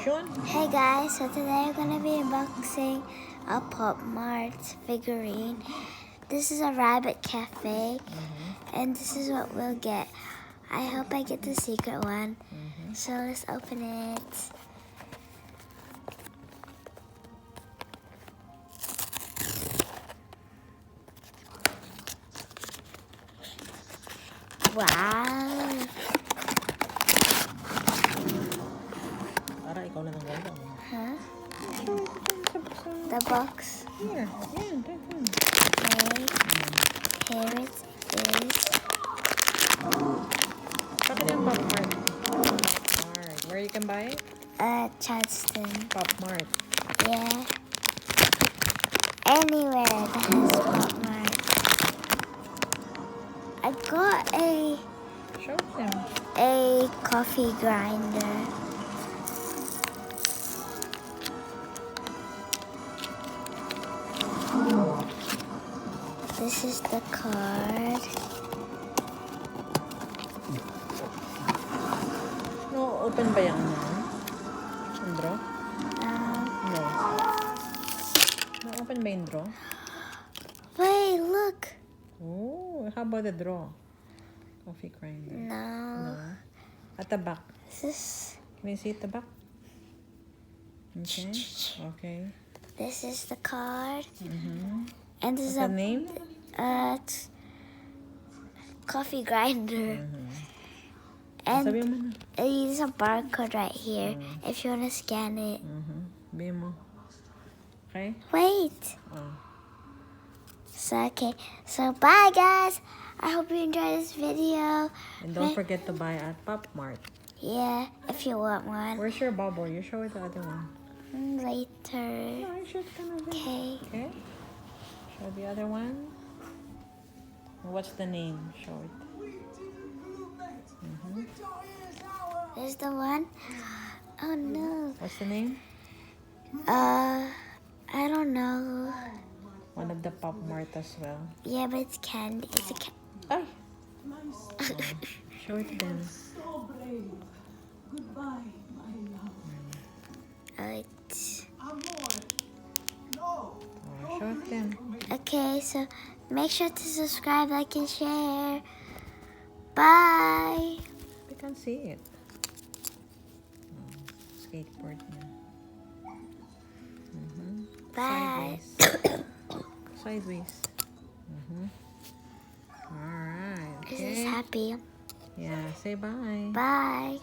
Hey guys, so today I'm gonna be unboxing a Mart figurine. This is a rabbit cafe, and this is what we'll get. I hope I get the secret one. So let's open it. Wow! Para ikaw na ng ganda mo. Huh? Sure. The box. Here. Yeah, that one. Okay. Here it is. Bakit yung Pop Mart? Pop Mart. Where you can buy it? Charleston. Pop Mart. Yeah. Anywhere that has Pop Mart. I got Show them. a coffee grinder. This is the card. No, open ba yung yung draw? No. No, open ba yung draw? Wait, look. Oh, how about the draw? Coffee grinder. No. At the back. This is, Can you see at the back? Okay. Okay. this is the card. And What's this is the name? Coffee grinder. And Sabi mo na. there's a barcode right here if you want to scan it. Sabi mo. Okay? Wait. Oh. So bye guys. I hope you enjoyed this video. And don't forget to buy at Pop Mart. Yeah, if you want one. Where's your bubble? You show it the other one. Later. No, I should come over. Okay. Okay. Show the other one. What's the name? Show it. There's the one. Oh no. What's the name? I don't know. One of the Pop Mart as well. Yeah, but it's candy. It's a Ay! Show it to them. it's Oh, show it to them. okay. So make sure to subscribe, like, and share. Bye. They can see it. Skateboard niya. Bye. Sideways. Sideways. Alright. This Okay. is happy. Yeah, say bye. Bye.